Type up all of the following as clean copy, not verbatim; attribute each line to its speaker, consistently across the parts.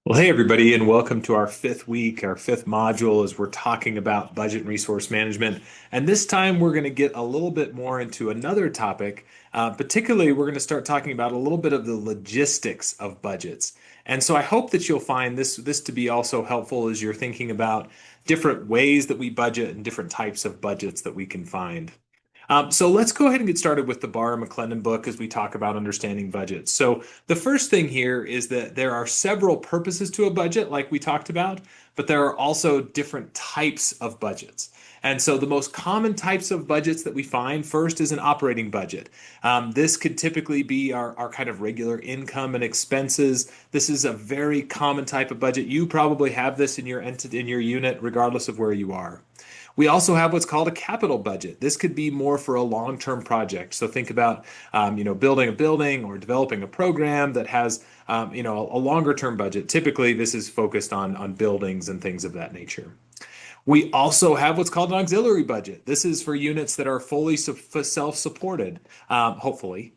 Speaker 1: Well, hey, everybody, and welcome to our fifth week, our fifth module, as we're talking about budget and resource management. And this time, we're going to get a little bit more into another topic. Particularly, we're going to start talking about a little bit of the logistics of budgets. And so I hope that you'll find this to be also helpful as you're thinking about different ways that we budget and different types of budgets that we can find. So let's go ahead and get started with the Barr and McClendon book as we talk about understanding budgets. So the first thing here is that there are several purposes to a budget, like we talked about, but there are also different types of budgets. And so the most common types of budgets that we find first is an operating budget. This could typically be our kind of regular income and expenses. This is a very common type of budget. You probably have this in your entity, in your unit, regardless of where you are. We also have what's called a capital budget. This could be more for a long-term project. So think about, building a building or developing a program that has, a longer-term budget. Typically, this is focused on buildings and things of that nature. We also have what's called an auxiliary budget. This is for units that are fully self-supported, hopefully.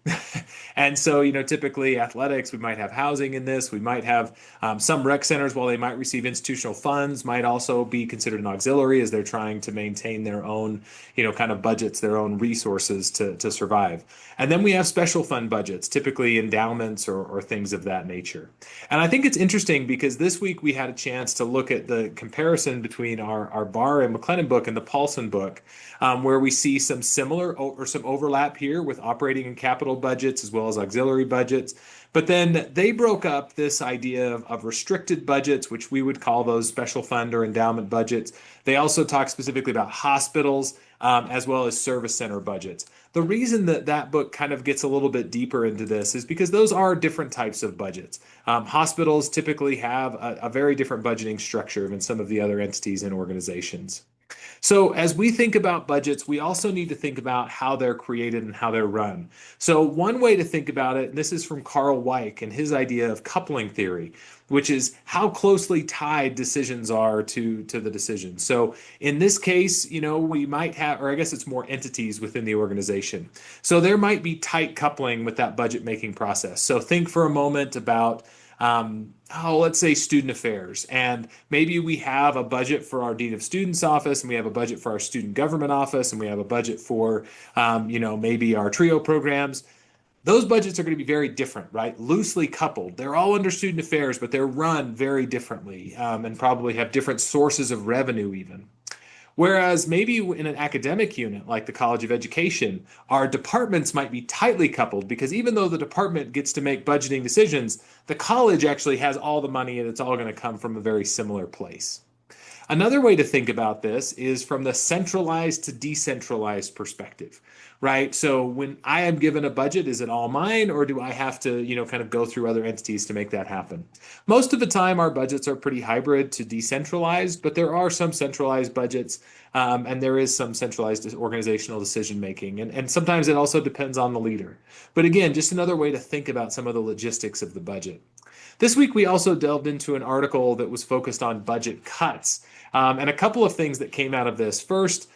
Speaker 1: And so, typically athletics, we might have housing in this. We might have some rec centers, while they might receive institutional funds, might also be considered an auxiliary as they're trying to maintain their own, kind of budgets, their own resources to survive. And then we have special fund budgets, typically endowments or things of that nature. And I think it's interesting because this week we had a chance to look at the comparison between our Barr and McClendon book and the Paulson book, where we see some similar or some overlap here with operating and capital budgets as well as auxiliary budgets. But then they broke up this idea of restricted budgets, which we would call those special fund or endowment budgets. They also talk specifically about hospitals, as well as service center budgets. The reason that that book kind of gets a little bit deeper into this is because those are different types of budgets. Hospitals typically have a very different budgeting structure than some of the other entities and organizations. So, as we think about budgets, we also need to think about how they're created and how they're run. So, one way to think about it, and this is from Carl Weick and his idea of coupling theory, which is how closely tied decisions are to the decision. So, in this case, we might have, or I guess it's more entities within the organization. So, there might be tight coupling with that budget making process. So, think for a moment about let's say student affairs. And maybe we have a budget for our Dean of Students office, and we have a budget for our student government office, and we have a budget for, maybe our TRIO programs. Those budgets are going to be very different, right? Loosely coupled. They're all under student affairs, but they're run very differently, and probably have different sources of revenue even. Whereas maybe in an academic unit like the College of Education, our departments might be tightly coupled because even though the department gets to make budgeting decisions, the college actually has all the money and it's all going to come from a very similar place. Another way to think about this is from the centralized to decentralized perspective, right? So when I am given a budget, is it all mine or do I have to, kind of go through other entities to make that happen? Most of the time, our budgets are pretty hybrid to decentralized, but there are some centralized budgets, and there is some centralized organizational decision making. And sometimes it also depends on the leader. But again, just another way to think about some of the logistics of the budget. This week, we also delved into an article that was focused on budget cuts. And a couple of things that came out of this. First,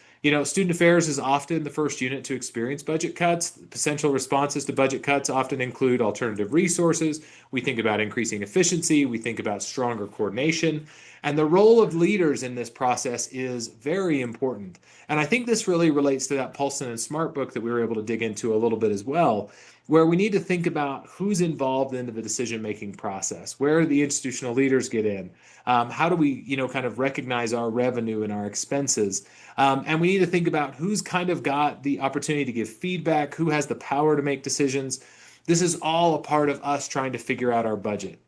Speaker 1: student affairs is often the first unit to experience budget cuts. Potential responses to budget cuts often include alternative resources. We think about increasing efficiency. We think about stronger coordination. And the role of leaders in this process is very important. And I think this really relates to that Paulson and Smart book that we were able to dig into a little bit as well, where we need to think about who's involved in the decision-making process. Where do the institutional leaders get in? How do we, kind of recognize our revenue and our expenses? And we need to think about who's kind of got the opportunity to give feedback, who has the power to make decisions. This is all a part of us trying to figure out our budget.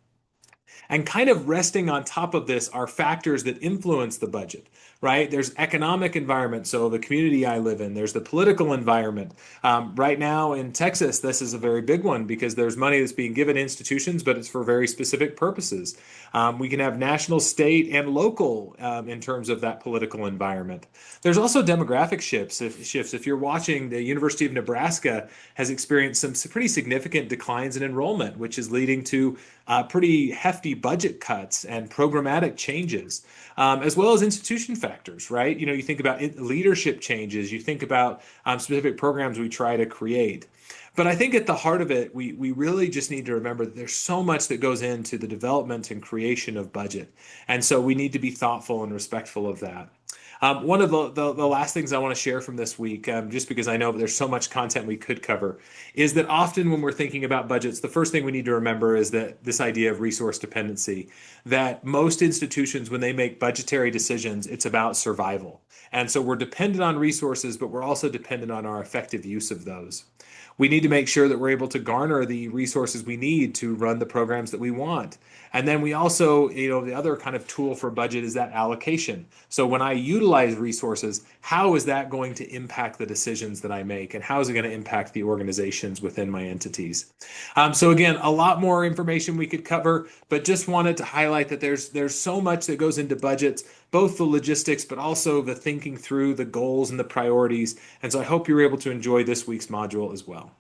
Speaker 1: And kind of resting on top of this are factors that influence the budget, right? There's economic environment, so the community I live in. There's the political environment. Right now in Texas, this is a very big one because there's money that's being given to institutions, but it's for very specific purposes. We can have national, state, and local in terms of that political environment. There's also demographic shifts. If you're watching, the University of Nebraska has experienced some pretty significant declines in enrollment, which is leading to pretty hefty budget cuts and programmatic changes, as well as institution factors, right? You think about leadership changes, you think about specific programs we try to create. But I think at the heart of it, we really just need to remember that there's so much that goes into the development and creation of budget. And so we need to be thoughtful and respectful of that. One of the last things I want to share from this week, just because I know there's so much content we could cover, is that often when we're thinking about budgets, the first thing we need to remember is that this idea of resource dependency, that most institutions, when they make budgetary decisions, it's about survival. And so we're dependent on resources, but we're also dependent on our effective use of those. We need to make sure that we're able to garner the resources we need to run the programs that we want. And then we also, the other kind of tool for budget is that allocation. So when I utilize resources, how is that going to impact the decisions that I make? And how is it going to impact the organizations within my entities? So again, a lot more information we could cover, but just wanted to highlight that there's so much that goes into budgets, both the logistics, but also the thinking through the goals and the priorities. And so I hope you're able to enjoy this week's module as well.